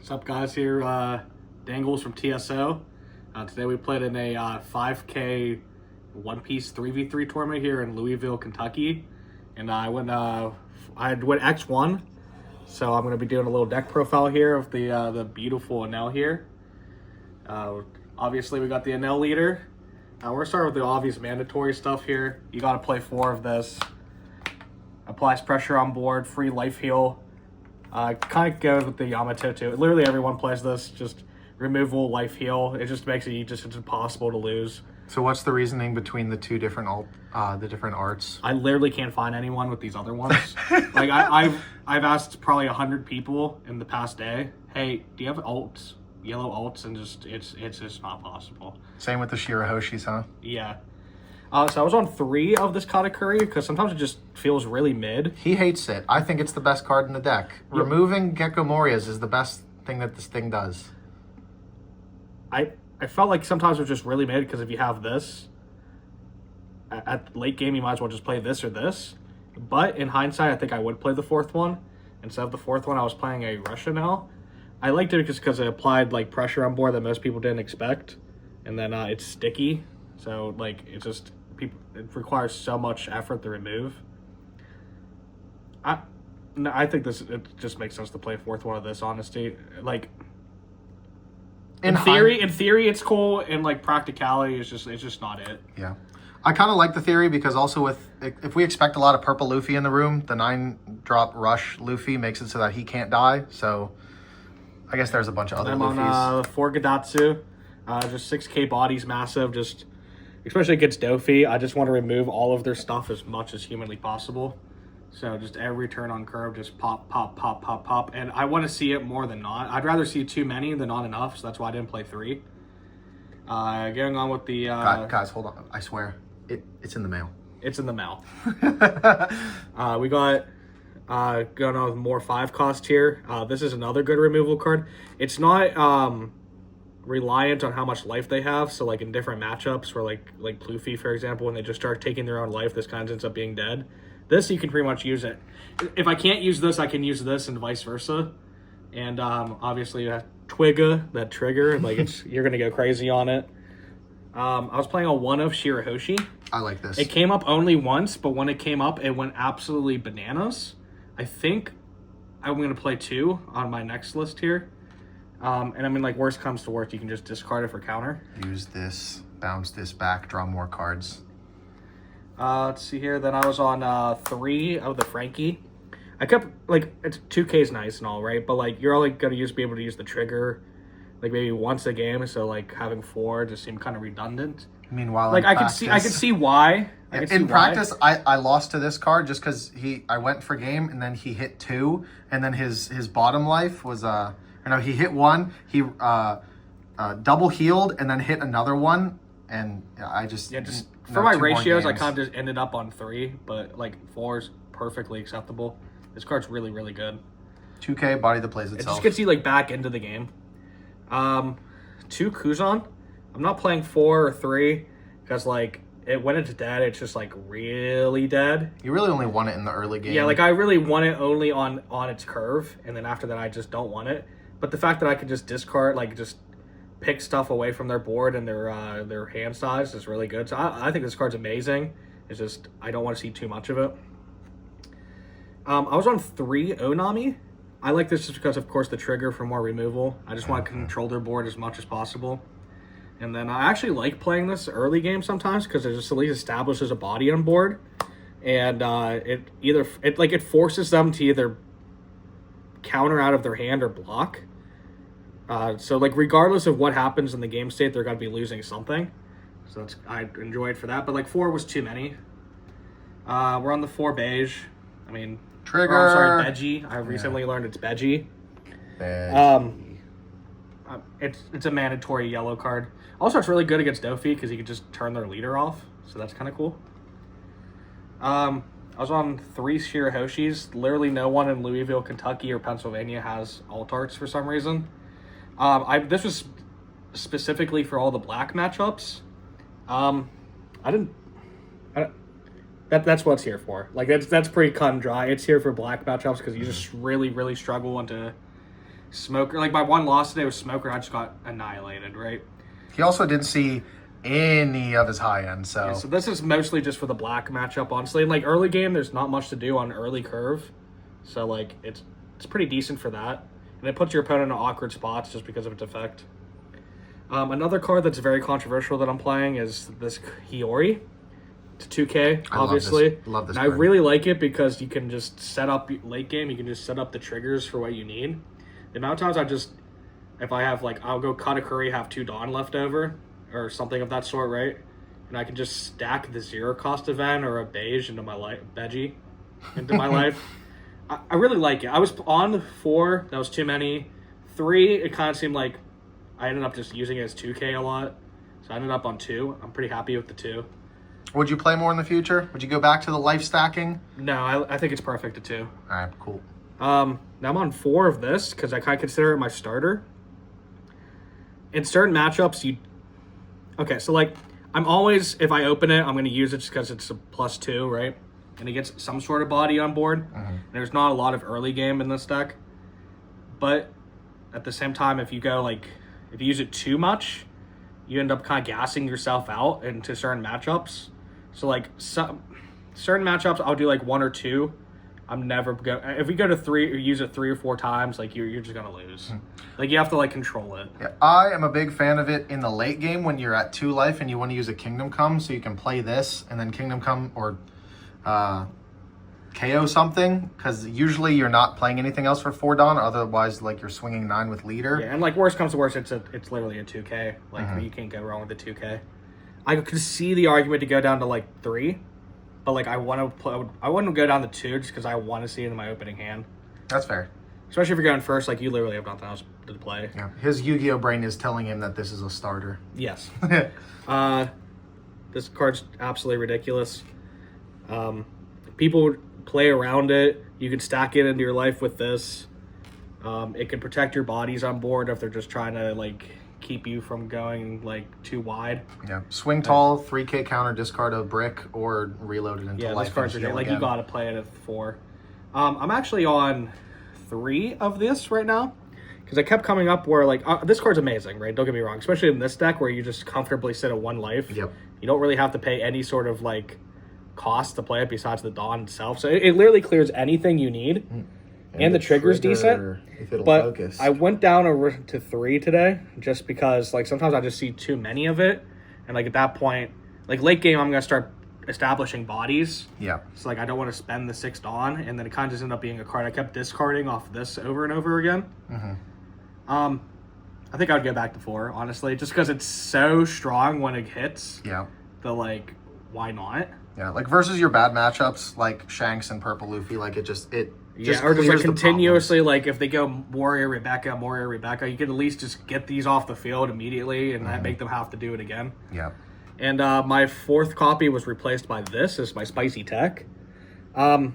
What's up, guys? Here, Dangles from TSO. Today we played in a 5K one-piece 3v3 tournament here in Louisville, Kentucky. And I went X-1. So I'm going to be doing a little deck profile here of the beautiful Enel here. Obviously, we got the Enel leader. We're going to start with the obvious mandatory stuff here. You got to play 4 of this. Applies pressure on board, free life heal. Kind of goes with the Yamato too. Literally everyone plays this, just removal, life heal. It just makes it's impossible to lose. So what's the reasoning between the two different different arts? I literally can't find anyone with these other ones. Like I've asked probably 100 people in the past day, hey, do you have alts, yellow alts? And it's just not possible. Same with the Shirahoshis, huh? Yeah. So I was on 3 of this Katakuri because sometimes it just feels really mid. He hates it. I think it's the best card in the deck. Yep. Removing Gecko Morias is the best thing that this thing does. I felt like sometimes it was just really mid because if you have this, at late game you might as well just play this or this. But in hindsight, I think I would play the 4th one. Instead of the 4th one, I was playing a Russian now. I liked it just because it applied like pressure on board that most people didn't expect. And then it's sticky. So like it requires so much effort to remove. I think it just makes sense to play a 4th one of this, honestly. Like in theory it's cool. In like practicality, it's just not it. Yeah. I kind of like the theory because also if we expect a lot of purple Luffy in the room, the 9-drop rush Luffy makes it so that he can't die. So I guess there's a bunch of other Luffys. I'm on 4 Gadatsu. Just 6k bodies, massive. Just especially against Dofi, I just want to remove all of their stuff as much as humanly possible. So just every turn on curve, just pop, pop, pop, pop, pop. And I want to see it more than not. I'd rather see too many than not enough, so that's why I didn't play 3. Getting on with the... Guys, hold on. I swear. It's in the mail. It's in the mail. We got... going on with more 5 cost here. This is another good removal card. It's not... reliant on how much life they have, so like in different matchups where like Luffy, for example, when they just start taking their own life, this kind of ends up being dead. This, you can pretty much use it. If I can't use this, I can use this and vice versa. And obviously Twigga, that trigger, like you're gonna go crazy on it. I was playing a 1 of Shirahoshi. I like this. It came up only once, but when it came up, it went absolutely bananas. I think I'm gonna play 2 on my next list here. And I mean, like, worst comes to worst, you can just discard it for counter. Use this, bounce this back, draw more cards. Let's see here. Then I was on 3 of the Frankie. I kept, like, it's 2K is nice and all, right? But, like, you're only going to be able to use the trigger, like, maybe once a game. So, like, having 4 just seemed kind of redundant. Meanwhile, like, I could see why. In practice, I lost to this card just because I went for game, and then he hit 2, and then his bottom life was... he hit 1, he double healed and then hit another one, and I just... Yeah, just for my ratios, I kind of just ended up on 3, but like 4 is perfectly acceptable. This card's really, really good. 2K, body that plays itself. It just gets you like back into the game. 2 Kuzan. I'm not playing 4 or 3 because like when it's dead, it's just like really dead. You really only want it in the early game. Yeah, like I really want it only on its curve, and then after that, I just don't want it. But the fact that I could just discard, like just pick stuff away from their board and their hand size is really good. So I think this card's amazing. It's just I don't want to see too much of it. I was on 3 Onami. I like this just because, of course, the trigger for more removal. I just want to control their board as much as possible. And then I actually like playing this early game sometimes because it just at least establishes a body on board, and it forces them to either counter out of their hand or block. So like regardless of what happens in the game state, they're going to be losing something. So I enjoy it for that. But like 4 was too many. We're on the 4 beige. I mean, trigger. I'm sorry, Beji. I recently learned it's Beji. It's a mandatory yellow card. Also, it's really good against Dofi because you can just turn their leader off. So that's kind of cool. I was on 3 Shirahoshis. Literally no one in Louisville, Kentucky, or Pennsylvania has alt arts for some reason. This was specifically for all the black matchups. That's what it's here for. Like that's pretty cut and dry. It's here for black matchups because you just really, really struggle into Smoker. Like, my one loss today was Smoker, and I just got annihilated, right? He also didn't see any of his high end, so... Yeah, so this is mostly just for the black matchup, honestly. And, like, early game, there's not much to do on early curve. So, like, it's pretty decent for that. And it puts your opponent in awkward spots just because of its effect. Another card that's very controversial that I'm playing is this Hiyori. It's 2K, obviously. Love this and card. I really like it because you can just set up late game. You can just set up the triggers for what you need. The amount of times if I have, like, I'll go Katakuri, have 2 Dawn left over, or something of that sort, right? And I can just stack the 0 cost event or a beige into my life, Beige into my life. I really like it. I was on 4, that was too many. 3, it kind of seemed like I ended up just using it as 2K a lot. So I ended up on 2. I'm pretty happy with the 2. Would you play more in the future? Would you go back to the life stacking? No, I think it's perfect at 2. All right, cool. Now I'm on 4 of this because I kind of consider it my starter. In certain matchups, okay, so like I'm always, if I open it, I'm going to use it just because it's a +2, right? And it gets some sort of body on board. And there's not a lot of early game in this deck. But at the same time, if you use it too much, you end up kind of gassing yourself out into certain matchups. So like certain matchups, I'll do like 1 or 2. I'm never if we go to 3 or use it 3 or 4 times, like you're just gonna lose. Like you have to like control it. Yeah, I am a big fan of it in the late game when you're at 2 life and you want to use a Kingdom Come, so you can play this and then Kingdom Come or KO something, because usually you're not playing anything else for 4 Dawn. Otherwise, like you're swinging 9 with leader. Yeah, and like worst comes to worst, it's literally a 2K. Like you can't go wrong with the 2K. I could see the argument to go down to like 3. But like I wouldn't go down to 2 just because I want to see it in my opening hand. That's fair. Especially if you're going first, like you literally have nothing else to play. Yeah, his Yu-Gi-Oh brain is telling him that this is a starter. Yes. This card's absolutely ridiculous. People play around it. You can stack it into your life with this. It can protect your bodies on board if they're just trying to like keep you from going like too wide. Yeah, swing tall, 3K counter, discard a brick, or reload it into life. This card's like you gotta play it at 4. I'm actually on 3 of this right now because I kept coming up where like this card's amazing, right? Don't get me wrong, especially in this deck where you just comfortably sit at 1 life. Yep. You don't really have to pay any sort of like cost to play it besides the Dawn itself, so it literally clears anything you need. And the trigger's decent, but focus. I went down to 3 today just because like sometimes I just see too many of it, and like at that point, like late game, I'm gonna start establishing bodies. Yeah. So like I don't want to spend the 6 Dawn, and then it kind of just ended up being a card I kept discarding off this over and over again. I think I would go back to 4 honestly, just because it's so strong when it hits. Yeah. Like why not? Yeah, like versus your bad matchups like Shanks and Purple Luffy, like it just or just like continuously, like if they go Warrior Rebecca, you can at least just get these off the field immediately and not make them have to do it again. Yeah. And my 4th copy was replaced by this as my Spicy Tech. How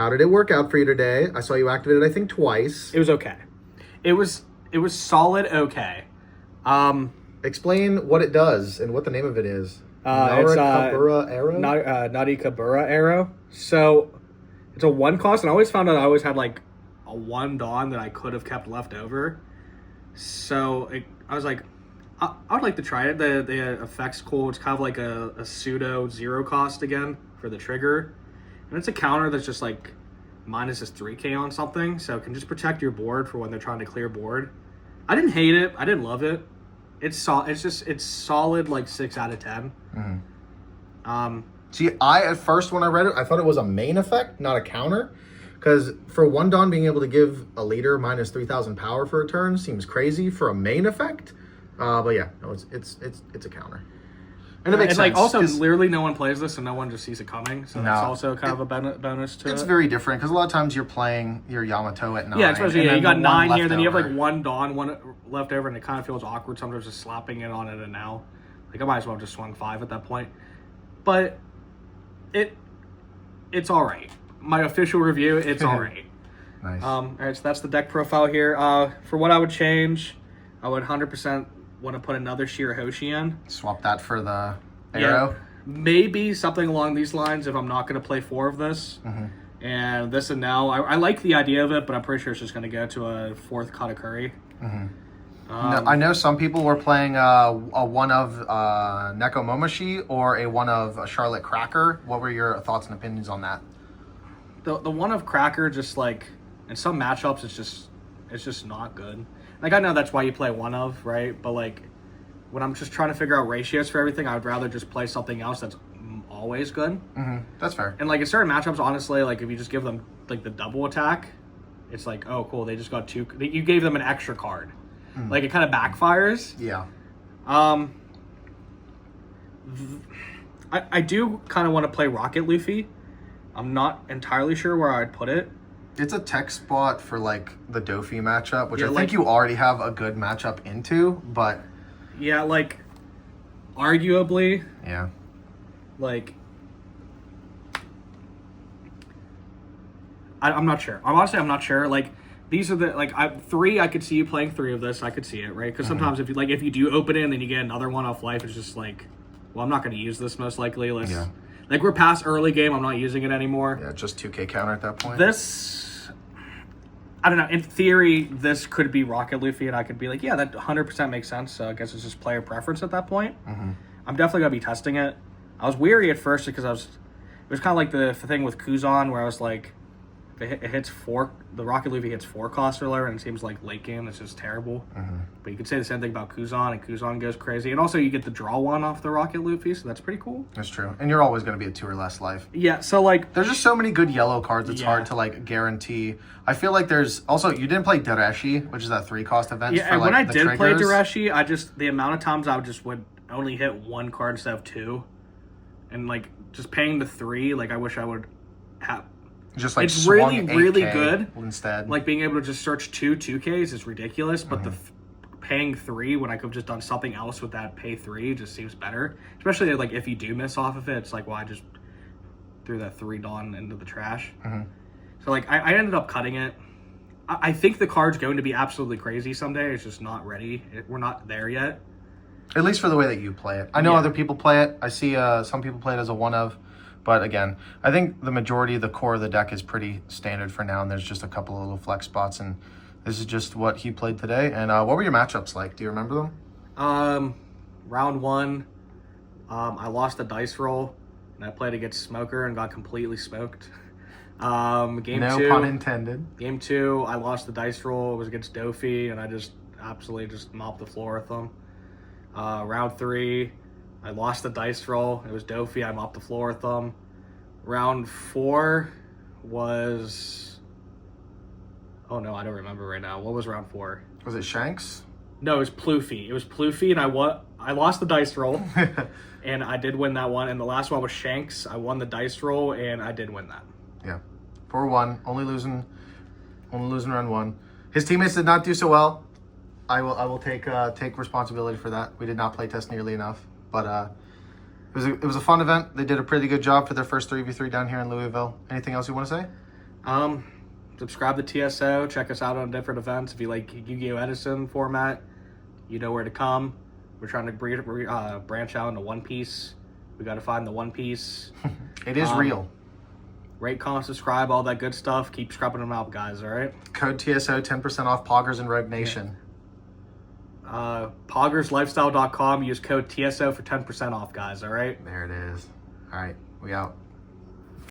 did it work out for you today? I saw you activate it, I think, twice. It was okay. It was solid okay. Explain what it does and what the name of it is. It's Kabura Arrow? Kabura Arrow. So it's a 1 cost, and I always found out I always had like a 1 Dawn that I could have kept left over. So I was like, I would like to try it. The effect's cool. It's kind of like a pseudo 0 cost again for the trigger. And it's a counter that's just like minus this 3K on something. So it can just protect your board for when they're trying to clear board. I didn't hate it. I didn't love it. It's solid like 6 out of 10. See, at first when I read it, I thought it was a main effect, not a counter. Because for 1 Dawn being able to give a leader minus 3,000 power for a turn seems crazy for a main effect. But yeah, no, it's a counter. And it makes sense. Like also, literally no one plays this and no one just sees it coming. So that's also kind of a bonus to it. It's very different because a lot of times you're playing your Yamato at 9. Yeah, especially you got 9 here, then you have like 1 Dawn, 1 left over, and it kind of feels awkward sometimes just slapping it on it and now. Like I might as well have just swung 5 at that point. But it's all right. My official review, it's all right. Nice. All right, so that's the deck profile here. For what I would change, I would 100% want to put another Shirahoshi in. Swap that for the Arrow. Yeah, maybe something along these lines if I'm not going to play 4 of this. And this Enel, I like the idea of it, but I'm pretty sure it's just going to go to a 4th Katakuri. No, I know some people were playing a one of Neko Momoshi or a one of Charlotte Cracker. What were your thoughts and opinions on that? The one of Cracker, just like in some matchups, it's just not good. Like, I know that's why you play one of, right? But like when I'm just trying to figure out ratios for everything, I would rather just play something else that's always good. That's fair. And like in certain matchups, honestly, like if you just give them like the double attack, it's like, oh cool, they just got 2. You gave them an extra card. Like it kind of backfires. Yeah. I do kind of want to play Rocket Luffy. I'm not entirely sure where I'd put it. It's a tech spot for like the Dofi matchup, which Yeah, I think like- you already have a good matchup into, but Yeah, like arguably, yeah. like I'm not sure. I'm not sure. Like these are the like 3. I could see you playing 3 of this. I could see it, right? Because sometimes if you do open it and then you get another one off life, it's just like, well, I'm not going to use this most likely. Yeah. Like we're past early game. I'm not using it anymore. Yeah, just 2K counter at that point. This, I don't know. In theory, this could be Rocket Luffy, and I could be like, yeah, that 100% makes sense. So I guess it's just player preference at that point. I'm definitely gonna be testing it. I was weary at first because it was kind of like the thing with Kuzan where I was like, it hits 4. The Rocket Luffy hits 4 cost or lower, and it seems like late game it's just terrible. But you could say the same thing about Kuzan, and Kuzan goes crazy. And also you get the draw 1 off the Rocket Luffy, so that's pretty cool. That's true. And you're always going to be at 2 or less life. Yeah, so like There's just so many good yellow cards, it's Yeah. hard to like guarantee. I feel like there's also, you didn't play Dereshi, which is that 3 cost event. yeah, for, and like, when I the did play triggers. Dereshi, the amount of times I would only hit 1 card instead of 2, and like just paying the 3, like I wish I would have. Just like It's really, swung really 8K good. instead. Like being able to just search 2Ks is ridiculous, but paying 3 when I could have just done something else with that pay 3 just seems better. Especially like if you do miss off of it, it's like, well, I just threw that 3 Dawn into the trash. So like I ended up cutting it. I think the card's going to be absolutely crazy someday. It's just not ready. We're not there yet. At least for the way that you play it. I know Yeah. other people play it. I see some people play it as a one of. But again, I think the majority, the core of the deck is pretty standard for now, and there's just a couple of little flex spots, and this is just what he played today. And what were your matchups like? Do you remember them? Round 1, I lost a dice roll, and I played against Smoker and got completely smoked. Game No 2, pun intended. Game 2, I lost the dice roll. It was against Dofi, and I just absolutely just mopped the floor with them. Round 3, I lost the dice roll. It was Dofi. I mopped the floor with them. Round 4 was... Oh, no, I don't remember right now. What was round 4? Was it Shanks? No, it was Ploofy. It was Ploofy, and I lost the dice roll, and I did win that one. And the last one was Shanks. I won the dice roll, and I did win that. Yeah. 4-1. Only losing round 1. His teammates did not do so well. I will take responsibility for that. We did not play test nearly enough. But it was a fun event. They did a pretty good job for their first 3v3 down here in Louisville. Anything else you want to say? Subscribe to TSO. Check us out on different events. If you like Yu-Gi-Oh! Edison format, you know where to come. We're trying to branch out into One Piece. We got to find the One Piece. It is real. Rate, comment, subscribe, all that good stuff. Keep scrubbing them out, guys, all right? Code TSO, 10% off Poggers and Rogue Nation. Poggerslifestyle.com. Use code TSO for 10% off, guys, all right? There it is. All right, we out.